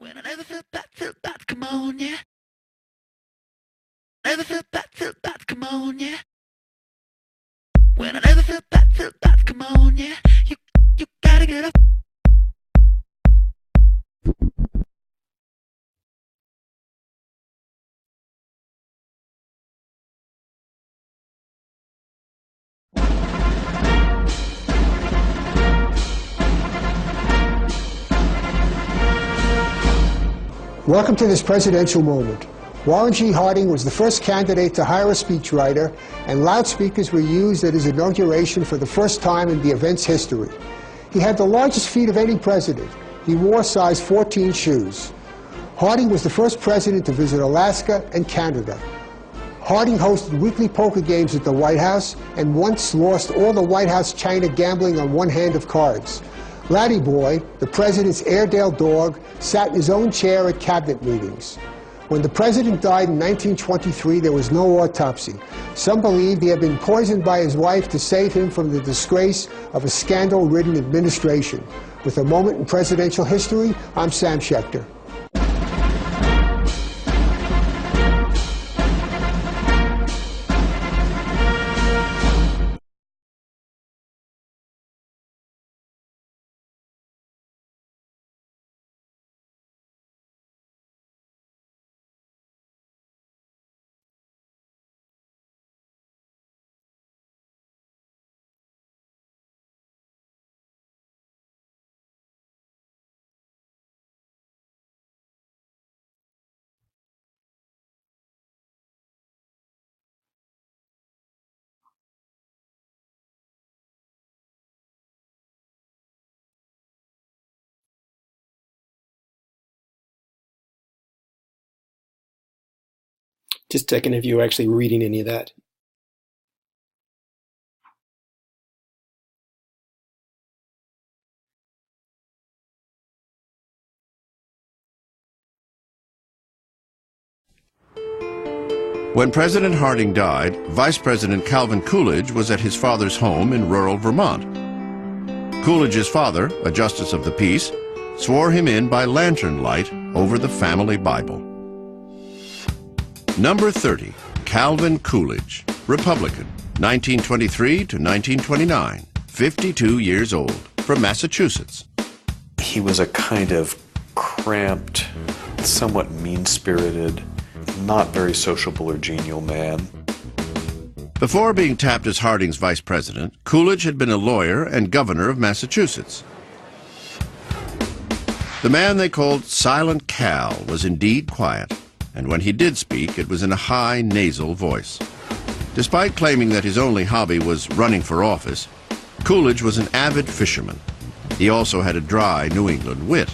When I never felt that, come on, yeah. Never felt that, come on, yeah. When I never felt that, come on, yeah. You gotta get up. Welcome to this presidential moment. Warren G. Harding was the first candidate to hire a speechwriter, and loudspeakers were used at his inauguration for the first time in the event's history. He had the largest feet of any president. He wore size 14 shoes. Harding was the first president to visit Alaska and Canada. Harding hosted weekly poker games at the White House and once lost all the White House china gambling on one hand of cards. Laddie Boy, the president's Airedale dog, sat in his own chair at cabinet meetings. When the president died in 1923, there was no autopsy. Some believed he had been poisoned by his wife to save him from the disgrace of a scandal-ridden administration. With a moment in presidential history, I'm Sam Schechter. Just checking if you were actually reading any of that. When President Harding died, Vice President Calvin Coolidge was at his father's home in rural Vermont. Coolidge's father, a justice of the peace, swore him in by lantern light over the family Bible. Number 30, Calvin Coolidge, Republican, 1923 to 1929, 52 years old, from Massachusetts. He was a kind of cramped, somewhat mean-spirited, not very sociable or genial man. Before being tapped as Harding's vice president, Coolidge had been a lawyer and governor of Massachusetts. The man they called Silent Cal was indeed quiet, and when he did speak, it was in a high, nasal voice. Despite claiming that his only hobby was running for office, Coolidge was an avid fisherman. He also had a dry New England wit.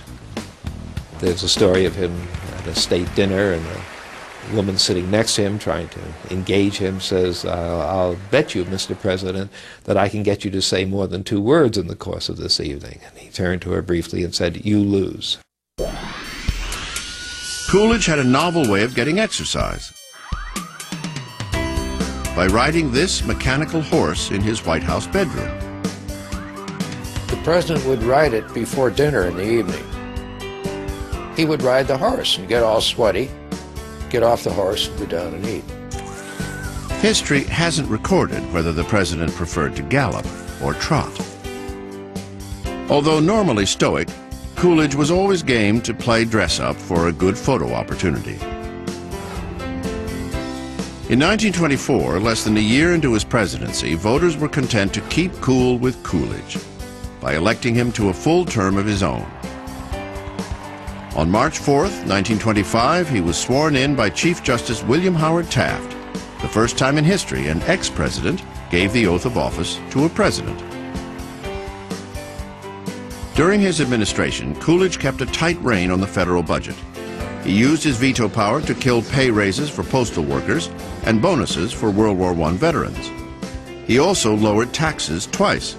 There's a story of him at a state dinner, and a woman sitting next to him trying to engage him says, I'll bet you, Mr. President, that I can get you to say more than 2 words in the course of this evening. And he turned to her briefly and said, you lose. Coolidge had a novel way of getting exercise. By riding this mechanical horse in his White House bedroom. The president would ride it before dinner in the evening. He would ride the horse and get all sweaty, get off the horse and go down and eat. History hasn't recorded whether the president preferred to gallop or trot. Although normally stoic, Coolidge was always game to play dress-up for a good photo opportunity. In 1924, less than a year into his presidency, voters were content to keep cool with Coolidge by electing him to a full term of his own. On March 4th, 1925, he was sworn in by Chief Justice William Howard Taft, the first time in history an ex-president gave the oath of office to a president. During his administration, Coolidge kept a tight rein on the federal budget. He used his veto power to kill pay raises for postal workers and bonuses for World War I veterans. He also lowered taxes twice.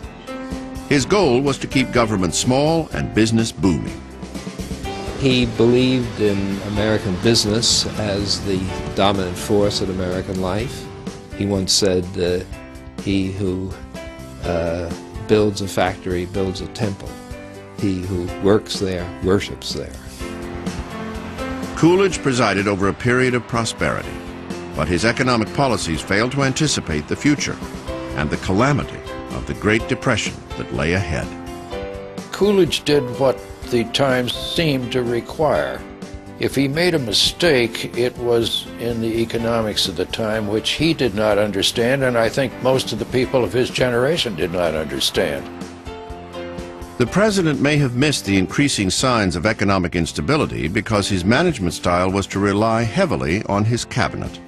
His goal was to keep government small and business booming. He believed in American business as the dominant force in American life. He once said, he who builds a factory builds a temple. He who works there worships there. Coolidge presided over a period of prosperity, but his economic policies failed to anticipate the future and the calamity of the Great Depression that lay ahead. Coolidge did what the times seemed to require. If he made a mistake, it was in the economics of the time, which he did not understand, and I think most of the people of his generation did not understand. The president may have missed the increasing signs of economic instability because his management style was to rely heavily on his cabinet.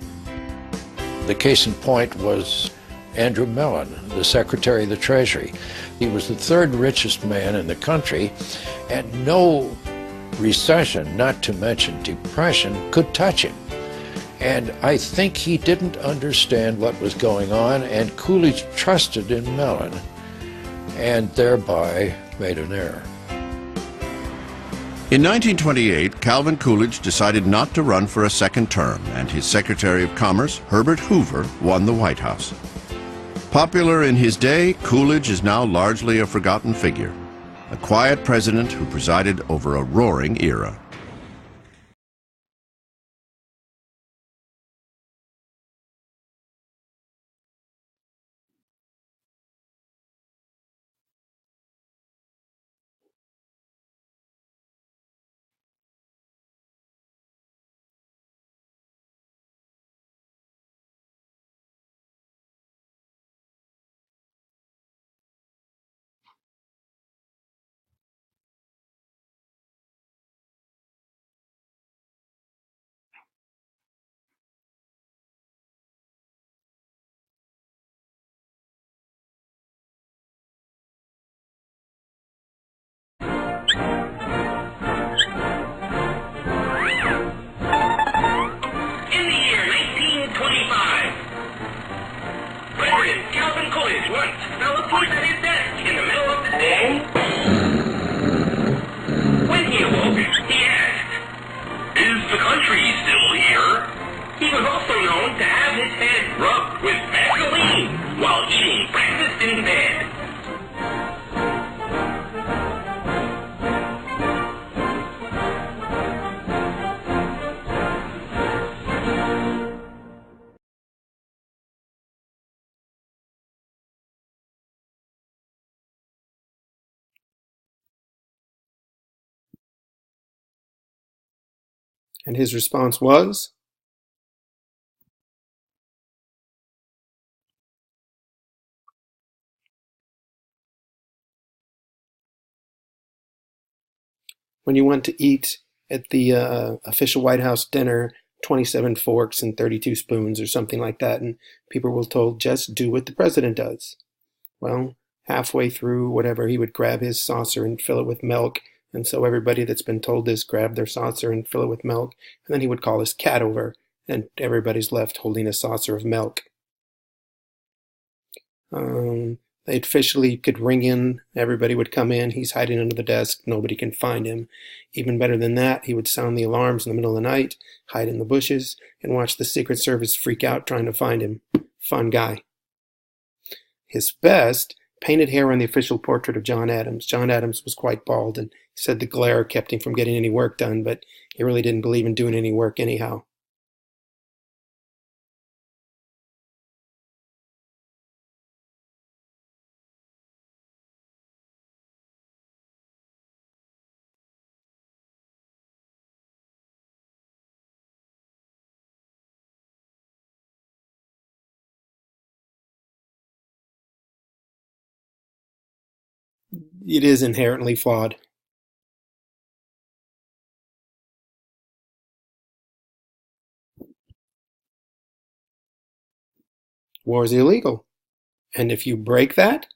The case in point was Andrew Mellon, the Secretary of the Treasury. He was the third richest man in the country, and no recession, not to mention depression, could touch him. And I think he didn't understand what was going on, and Coolidge trusted in Mellon, and thereby made an error. In 1928, Calvin Coolidge decided not to run for a second term, and his Secretary of Commerce, Herbert Hoover, won the White House. Popular in his day, Coolidge is now largely a forgotten figure, a quiet president who presided over a roaring era. And his response was? When you went to eat at the official White House dinner, 27 forks and 32 spoons or something like that, and people were told, just do what the president does. Well, halfway through, whatever, he would grab his saucer and fill it with milk, and so everybody that's been told this grabbed their saucer and fill it with milk, and then he would call his cat over, and everybody's left holding a saucer of milk. They officially could ring in, everybody would come in, he's hiding under the desk, nobody can find him. Even better than that, he would sound the alarms in the middle of the night, hide in the bushes, and watch the Secret Service freak out trying to find him. Fun guy. His best, painted hair on the official portrait of John Adams. John Adams was quite bald, and he said the glare kept him from getting any work done, but he really didn't believe in doing any work anyhow. It is inherently flawed. War is illegal. And if you break that,